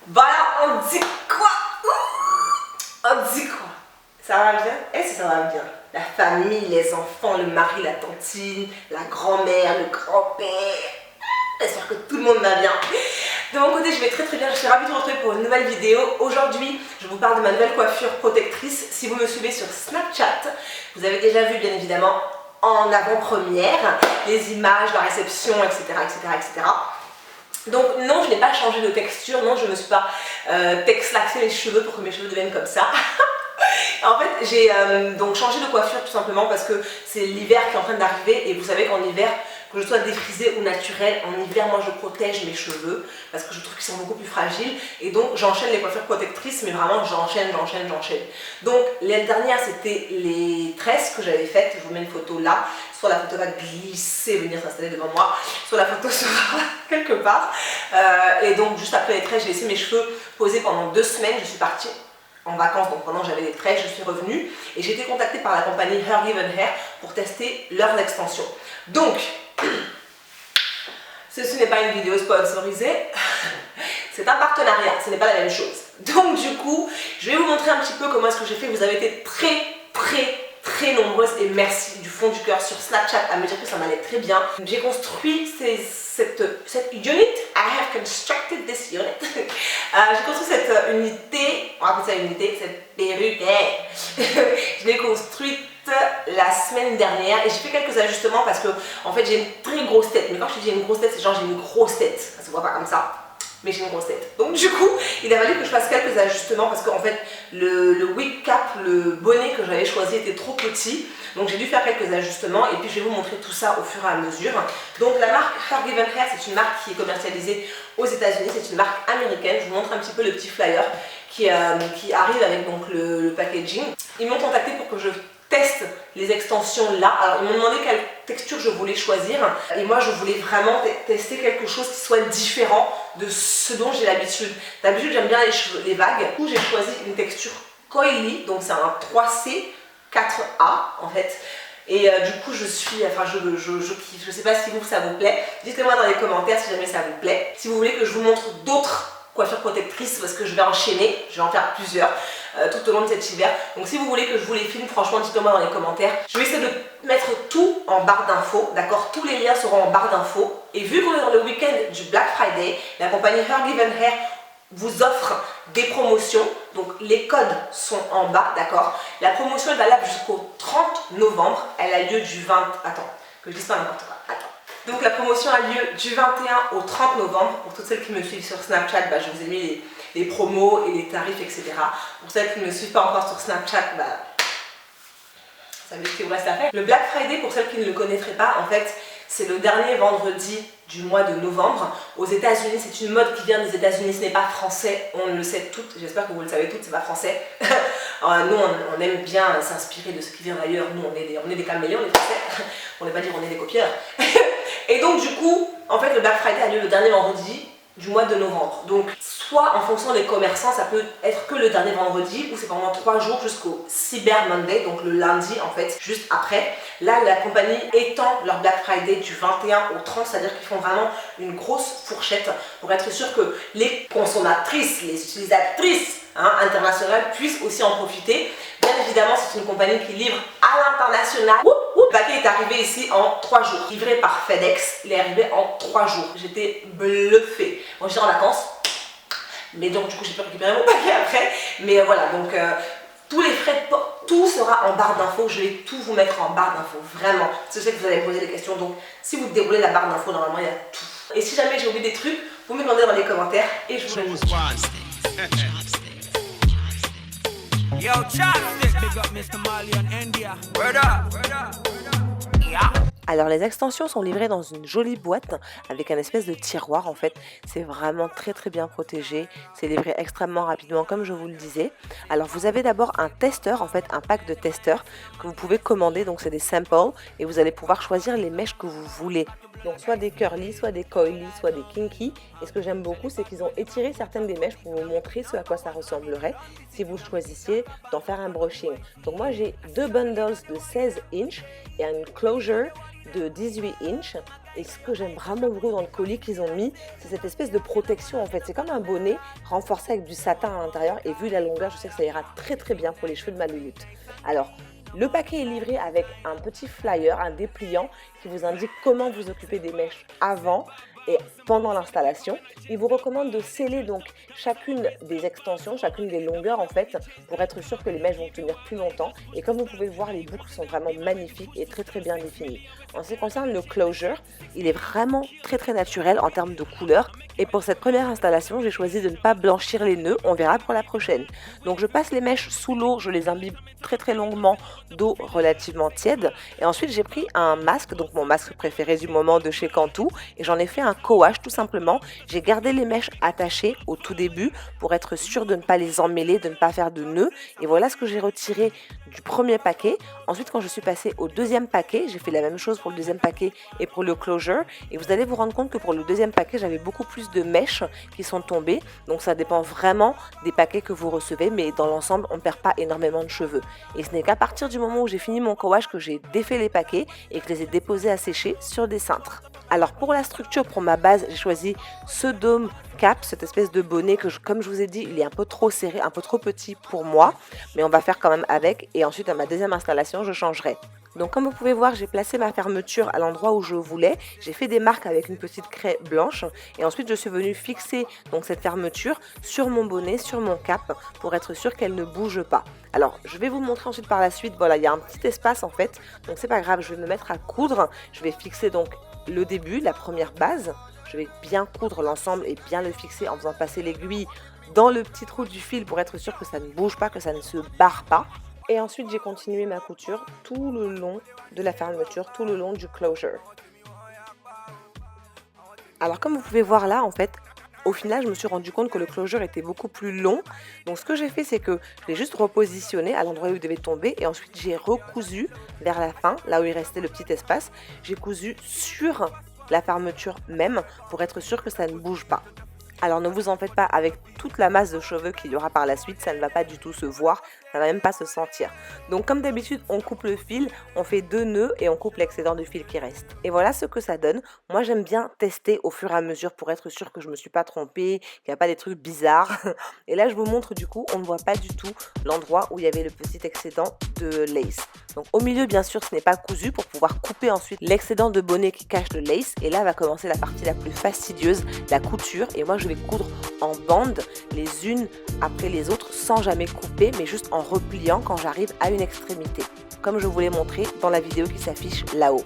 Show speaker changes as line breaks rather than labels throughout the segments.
Voilà, on dit quoi? On dit quoi? Ça va bien? Est-ce que ça va bien? La famille, les enfants, le mari, la tantine, la grand-mère, le grand-père. J'espère que tout le monde va bien. De mon côté, je vais très bien. Je suis ravie de vous retrouver pour une nouvelle vidéo. Aujourd'hui, je vous parle de ma nouvelle coiffure protectrice. Si vous me suivez sur Snapchat, vous avez déjà vu bien évidemment en avant-première les images, la réception, etc. Donc non, je n'ai pas changé de texture, non, je ne me suis pas texlaxé les cheveux pour que mes cheveux deviennent comme ça. En fait, j'ai donc changé de coiffure tout simplement parce que c'est l'hiver qui est en train d'arriver et vous savez qu'en hiver, que je sois défrisée ou naturelle, en hiver, moi je protège mes cheveux parce que je trouve qu'ils sont beaucoup plus fragiles et donc j'enchaîne les coiffures protectrices, mais vraiment j'enchaîne. Donc l'année dernière, c'était les tresses que j'avais faites, je vous mets une photo là, soit la photo va glisser, venir s'installer devant moi, soit la photo sera quelque part. Et donc juste après les tresses, j'ai laissé mes cheveux poser pendant 2 semaines, je suis partie en vacances, donc pendant que j'avais les tresses, je suis revenue et j'ai été contactée par la compagnie Her Given Hair pour tester leurs extensions. Donc, ceci n'est pas une vidéo sponsorisée, c'est un partenariat, ce n'est pas la même chose. Donc du coup, je vais vous montrer un petit peu comment est-ce que j'ai fait. Vous avez été très nombreuses et merci du fond du cœur sur Snapchat à me dire que ça m'allait très bien. J'ai construit cette unit. I have constructed this unit. J'ai construit cette unité, on appelle ça unité, cette perruque. Je l'ai construite la semaine dernière et j'ai fait quelques ajustements parce que en fait j'ai une très grosse tête. Mais quand je dis j'ai une grosse tête, c'est genre j'ai une grosse tête. Ça se voit pas comme ça, mais j'ai une grosse tête. Donc du coup, il a fallu que je fasse quelques ajustements parce qu'en fait, le wig cap, le bonnet que j'avais choisi était trop petit. Donc j'ai dû faire quelques ajustements et puis je vais vous montrer tout ça au fur et à mesure. Donc la marque Her Given Hair, c'est une marque qui est commercialisée aux États-Unis, c'est une marque américaine. Je vous montre un petit peu le petit flyer qui arrive avec donc le packaging. Ils m'ont contacté pour que je teste les extensions là. Alors ils m'ont demandé quelle texture je voulais choisir et moi je voulais vraiment tester quelque chose qui soit différent de ce dont j'ai l'habitude. D'habitude j'aime bien les vagues. Du coup j'ai choisi une texture coily, donc c'est un 3C 4A en fait. Et du coup je kiffe. Je sais pas si ça vous plaît. Dites-moi dans les commentaires si jamais ça vous plaît. Si vous voulez que je vous montre d'autres coiffure protectrice parce que je vais enchaîner, je vais en faire plusieurs tout au long de cet hiver. Donc si vous voulez que je vous les filme, franchement dites-moi dans les commentaires. Je vais essayer de mettre tout en barre d'infos, d'accord? Tous les liens seront en barre d'infos. Et vu qu'on est dans le week-end du Black Friday, la compagnie Her Given Hair vous offre des promotions. Donc les codes sont en bas, d'accord? La promotion est valable jusqu'au 30 novembre. Elle a lieu du 20... Attends, que je dise pas n'importe quoi. Attends. Donc la promotion a lieu du 21 au 30 novembre. Pour toutes celles qui me suivent sur Snapchat, je vous ai mis les promos et les tarifs, etc. Pour celles qui ne me suivent pas encore sur Snapchat, ça veut dire qu'il vous reste à faire. Le Black Friday, pour celles qui ne le connaîtraient pas, en fait, c'est le dernier vendredi du mois de novembre. Aux États-Unis, c'est une mode qui vient des États-Unis, ce n'est pas français, on le sait toutes, j'espère que vous le savez toutes, c'est pas français. Nous, on aime bien s'inspirer de ce qui vient d'ailleurs, nous on est des caméléons, les français, on ne va pas dire on est des copieurs. Et donc du coup, en fait le Black Friday a lieu le dernier vendredi du mois de novembre. Donc soit en fonction des commerçants, ça peut être que le dernier vendredi ou c'est pendant 3 jours jusqu'au Cyber Monday, donc le lundi en fait, juste après. Là la compagnie étend leur Black Friday du 21 au 30, c'est-à-dire qu'ils font vraiment une grosse fourchette pour être sûr que les consommatrices, les utilisatrices internationales puissent aussi en profiter. Bien évidemment, c'est une compagnie qui livre à l'international. Le paquet est arrivé ici en 3 jours. Livré par FedEx, il est arrivé en 3 jours. J'étais bluffée. Bon, j'étais en vacances, mais donc du coup, j'ai pu récupérer mon paquet après. Mais voilà, donc tous les frais de port, tout sera en barre d'infos. Je vais tout vous mettre en barre d'infos, vraiment. Je sais que vous allez me poser des questions, donc si vous déroulez la barre d'infos, normalement, il y a tout. Et si jamais j'ai oublié des trucs, vous me demandez dans les commentaires et je vous réponds. Yo, Chopstick, big up Mr. Mali and India. Word up, word up, word up. Yeah. Alors les extensions sont livrées dans une jolie boîte avec un espèce de tiroir en fait. C'est vraiment très bien protégé. C'est livré extrêmement rapidement comme je vous le disais. Alors vous avez d'abord un testeur, en fait un pack de testeurs que vous pouvez commander. Donc c'est des samples et vous allez pouvoir choisir les mèches que vous voulez. Donc soit des curly, soit des coily, soit des kinky. Et ce que j'aime beaucoup, c'est qu'ils ont étiré certaines des mèches pour vous montrer ce à quoi ça ressemblerait si vous choisissiez d'en faire un brushing. Donc moi j'ai 2 bundles de 16 inches et une closure de 18 inches. Et ce que j'aime vraiment beaucoup dans le colis qu'ils ont mis, c'est cette espèce de protection en fait. C'est comme un bonnet renforcé avec du satin à l'intérieur et vu la longueur, je sais que ça ira très très bien pour les cheveux de ma louloute. Alors, le paquet est livré avec un petit flyer, un dépliant qui vous indique comment vous occuper des mèches avant et pendant l'installation. Il vous recommande de sceller donc chacune des extensions, chacune des longueurs en fait, pour être sûr que les mèches vont tenir plus longtemps. Et comme vous pouvez le voir, les boucles sont vraiment magnifiques et très très bien définies. En ce qui concerne le closure, il est vraiment très très naturel en termes de couleur. Et pour cette première installation, j'ai choisi de ne pas blanchir les nœuds, on verra pour la prochaine. Donc je passe les mèches sous l'eau, je les imbibe très très longuement d'eau relativement tiède. Et ensuite j'ai pris un masque, donc mon masque préféré du moment de chez Cantu, et j'en ai fait un co-wash tout simplement. J'ai gardé les mèches attachées au tout début pour être sûr de ne pas les emmêler, de ne pas faire de nœuds. Et voilà ce que j'ai retiré du premier paquet. Ensuite, quand je suis passée au deuxième paquet, j'ai fait la même chose pour le deuxième paquet et pour le closure. Et vous allez vous rendre compte que pour le deuxième paquet, j'avais beaucoup plus de mèches qui sont tombées. Donc ça dépend vraiment des paquets que vous recevez, mais dans l'ensemble, on ne perd pas énormément de cheveux. Et ce n'est qu'à partir du moment où j'ai fini mon co-wash que j'ai défait les paquets et que je les ai déposés à sécher sur des cintres. Alors pour la structure, pour ma base, j'ai choisi ce dôme cap, cette espèce de bonnet que, comme je vous ai dit, il est un peu trop serré, un peu trop petit pour moi, mais on va faire quand même avec. Et ensuite, à ma deuxième installation, je changerai. Donc comme vous pouvez voir, j'ai placé ma fermeture à l'endroit où je voulais. J'ai fait des marques avec une petite craie blanche et ensuite je suis venue fixer donc cette fermeture sur mon bonnet, sur mon cap pour être sûr qu'elle ne bouge pas. Alors je vais vous montrer ensuite par la suite, voilà, il y a un petit espace en fait, donc c'est pas grave, je vais me mettre à coudre. Je vais fixer donc le début, la première base. Je vais bien coudre l'ensemble et bien le fixer en faisant passer l'aiguille dans le petit trou du fil pour être sûr que ça ne bouge pas, que ça ne se barre pas. Et ensuite, j'ai continué ma couture tout le long de la fermeture, tout le long du closure. Alors, comme vous pouvez voir là, en fait, au final, je me suis rendu compte que le closure était beaucoup plus long. Donc, ce que j'ai fait, c'est que je l'ai juste repositionné à l'endroit où il devait tomber. Et ensuite, j'ai recousu vers la fin, là où il restait le petit espace. J'ai cousu sur la fermeture même pour être sûr que ça ne bouge pas. Alors ne vous en faites pas, avec toute la masse de cheveux qu'il y aura par la suite, ça ne va pas du tout se voir, ça ne va même pas se sentir. Donc comme d'habitude, on coupe le fil, on fait 2 nœuds et on coupe l'excédent de fil qui reste. Et voilà ce que ça donne. Moi j'aime bien tester au fur et à mesure pour être sûr que je ne me suis pas trompée, qu'il n'y a pas des trucs bizarres. Et là je vous montre du coup, on ne voit pas du tout l'endroit où il y avait le petit excédent de lace. Donc au milieu bien sûr ce n'est pas cousu pour pouvoir couper ensuite l'excédent de bonnet qui cache le lace. Et là va commencer la partie la plus fastidieuse, la couture. Et moi je vais coudre en bandes les unes après les autres sans jamais couper mais juste en repliant quand j'arrive à une extrémité comme je vous l'ai montré dans la vidéo qui s'affiche là-haut.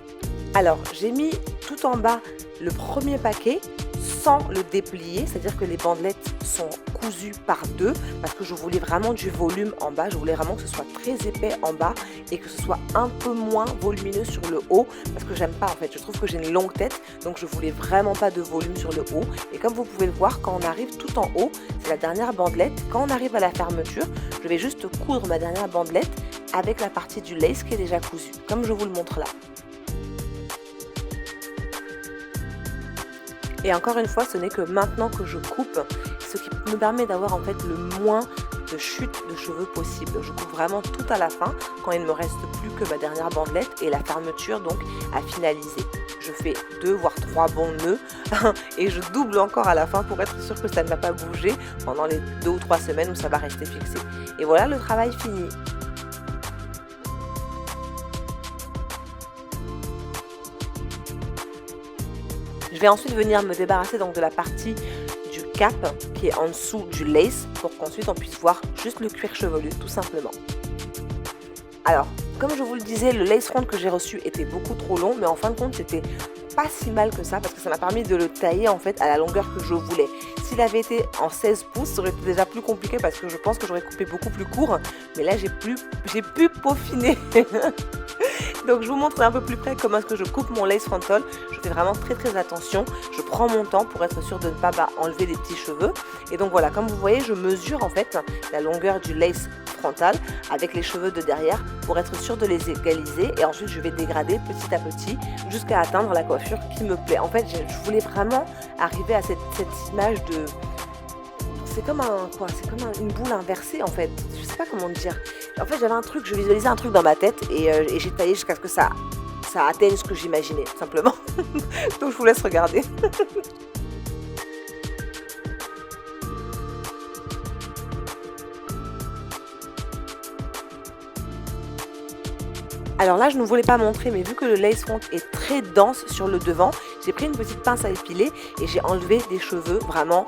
Alors j'ai mis tout en bas le premier paquet sans le déplier, c'est-à-dire que les bandelettes sont cousues par deux parce que je voulais vraiment du volume en bas, je voulais vraiment que ce soit très épais en bas et que ce soit un peu moins volumineux sur le haut parce que j'aime pas en fait, je trouve que j'ai une longue tête donc je voulais vraiment pas de volume sur le haut. Et comme vous pouvez le voir, quand on arrive tout en haut, c'est la dernière bandelette, quand on arrive à la fermeture, je vais juste coudre ma dernière bandelette avec la partie du lace qui est déjà cousue, comme je vous le montre là. Et encore une fois, ce n'est que maintenant que je coupe, ce qui me permet d'avoir en fait le moins de chute de cheveux possible. Je coupe vraiment tout à la fin, quand il ne me reste plus que ma dernière bandelette et la fermeture donc à finaliser. Je fais 2 voire 3 bons nœuds et je double encore à la fin pour être sûr que ça ne va pas bouger pendant les 2 ou 3 semaines où ça va rester fixé. Et voilà le travail fini. Je vais ensuite venir me débarrasser donc de la partie du cap qui est en dessous du lace pour qu'ensuite on puisse voir juste le cuir chevelu tout simplement. Alors, comme je vous le disais, le lace front que j'ai reçu était beaucoup trop long, mais en fin de compte c'était pas si mal que ça parce que ça m'a permis de le tailler en fait à la longueur que je voulais. S'il avait été en 16 pouces, ça aurait été déjà plus compliqué parce que je pense que j'aurais coupé beaucoup plus court, mais là j'ai pu peaufiner. Donc je vous montre un peu plus près comment est-ce que je coupe mon lace frontal. Je fais vraiment très attention. Je prends mon temps pour être sûre de ne pas enlever des petits cheveux. Et donc voilà, comme vous voyez, je mesure en fait la longueur du lace frontal avec les cheveux de derrière pour être sûre de les égaliser. Et ensuite je vais dégrader petit à petit jusqu'à atteindre la coiffure qui me plaît. En fait, je voulais vraiment arriver à cette image de... C'est comme une boule inversée en fait. Je sais pas comment dire. En fait, j'avais un truc, je visualisais un truc dans ma tête et j'ai taillé jusqu'à ce que ça ça atteigne ce que j'imaginais, tout simplement. Donc je vous laisse regarder. Alors là, je ne voulais pas montrer, mais vu que le lace front est très dense sur le devant, j'ai pris une petite pince à épiler et j'ai enlevé des cheveux vraiment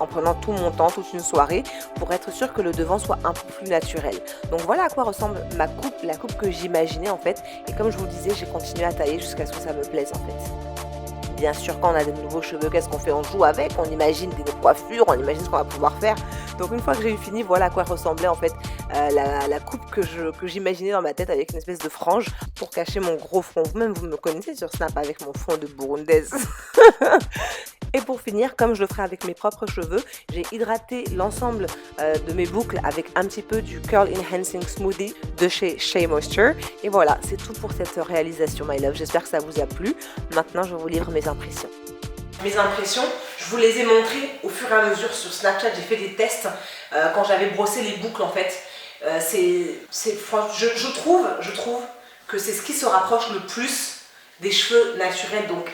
en prenant tout mon temps, toute une soirée, pour être sûr que le devant soit un peu plus naturel. Donc voilà à quoi ressemble ma coupe, la coupe que j'imaginais en fait. Et comme je vous le disais, j'ai continué à tailler jusqu'à ce que ça me plaise en fait. Bien sûr, quand on a de nouveaux cheveux, qu'est-ce qu'on fait? On joue avec, on imagine des coiffures, on imagine ce qu'on va pouvoir faire. Donc une fois que j'ai eu fini, voilà à quoi ressemblait en fait la coupe que j'imaginais dans ma tête avec une espèce de frange pour cacher mon gros front. Vous-même, vous me connaissez sur Snap avec mon front de burundaise. Et pour finir, comme je le ferai avec mes propres cheveux, j'ai hydraté l'ensemble de mes boucles avec un petit peu du Curl Enhancing Smoothie de chez Shea Moisture. Et voilà, c'est tout pour cette réalisation, my love. J'espère que ça vous a plu. Maintenant, je vous livre mes impressions. Mes impressions, je vous les ai montrées au fur et à mesure sur Snapchat. J'ai fait des tests quand j'avais brossé les boucles en fait. Je trouve que c'est ce qui se rapproche le plus des cheveux naturels, donc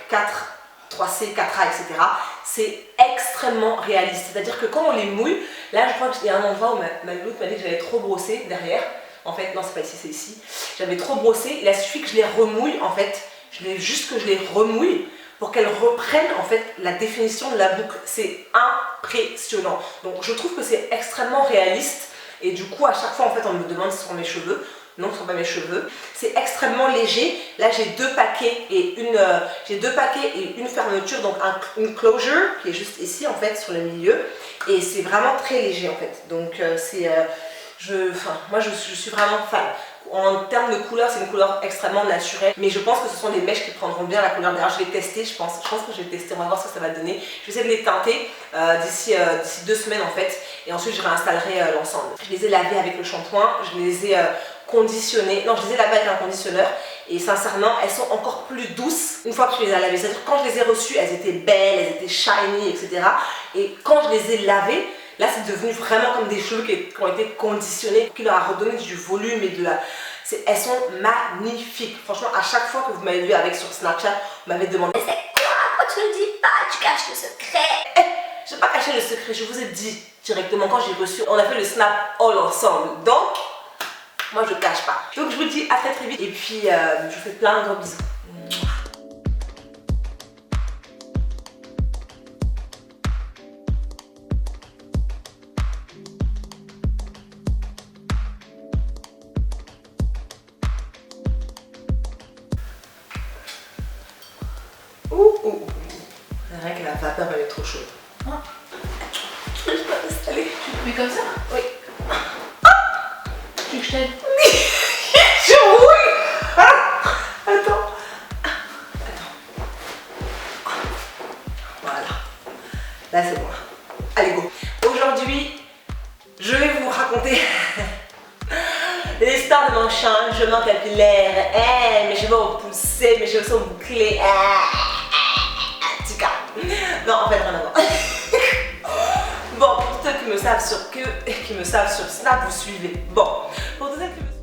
3C, 4A, etc. C'est extrêmement réaliste. C'est-à-dire que quand on les mouille, là je crois qu'il y a un endroit où ma loupe m'a dit que j'avais trop brossé derrière. En fait, non, c'est pas ici, c'est ici. J'avais trop brossé. Il a suffi que je les remouille en fait. Juste que je les remouille pour qu'elles reprennent en fait la définition de la boucle. C'est impressionnant. Donc je trouve que c'est extrêmement réaliste. Et du coup, à chaque fois, en fait, on me demande si ce sont mes cheveux. Non, ce ne sont pas mes cheveux. C'est extrêmement léger. Là, j'ai deux paquets et une fermeture, donc une closure qui est juste ici, en fait, sur le milieu. Et c'est vraiment très léger, en fait. Donc, moi, je suis vraiment fan. En termes de couleur, c'est une couleur extrêmement naturelle. Mais je pense que ce sont des mèches qui prendront bien la couleur. D'ailleurs, je vais tester, je pense que je vais tester. On va voir ce que ça va donner. Je vais essayer de les teinter d'ici 2 semaines, en fait. Et ensuite, je réinstallerai l'ensemble. Je les ai lavés avec le shampoing. Je les ai conditionnées. Non, je les ai lavés avec un conditionneur. Et sincèrement, elles sont encore plus douces une fois que je les ai lavées. C'est-à-dire que quand je les ai reçues, elles étaient belles, elles étaient shiny, etc. Et quand je les ai lavées, là, c'est devenu vraiment comme des cheveux qui ont été conditionnés, qui leur a redonné du volume et de la... Elles sont magnifiques. Franchement, à chaque fois que vous m'avez vu avec sur Snapchat, vous m'avez demandé « C'est quoi? Pourquoi tu ne le dis pas? Tu caches le secret ?» Je n'ai pas caché le secret, je vous ai dit directement quand j'ai reçu. On a fait le Snap all ensemble. Donc, moi, je ne cache pas. Donc, je vous dis à très très vite. Et puis, je vous fais plein de gros bisous. C'est vrai que la vapeur elle est trop chaude. Ah. Je peux pas t'installer.
Mais comme ça?
Oui.
Tu veux que je t'aide?
Je rouille. Attends. Voilà. Là c'est bon. Allez go. Aujourd'hui, je vais vous raconter l'histoire de mon changement capillaire. Mes cheveux ont poussé, mes cheveux sont bouclés. Non, en fait, rien à voir. Bon, pour tous ceux qui me savent sur Snap, vous suivez. Bon, pour tous ceux qui me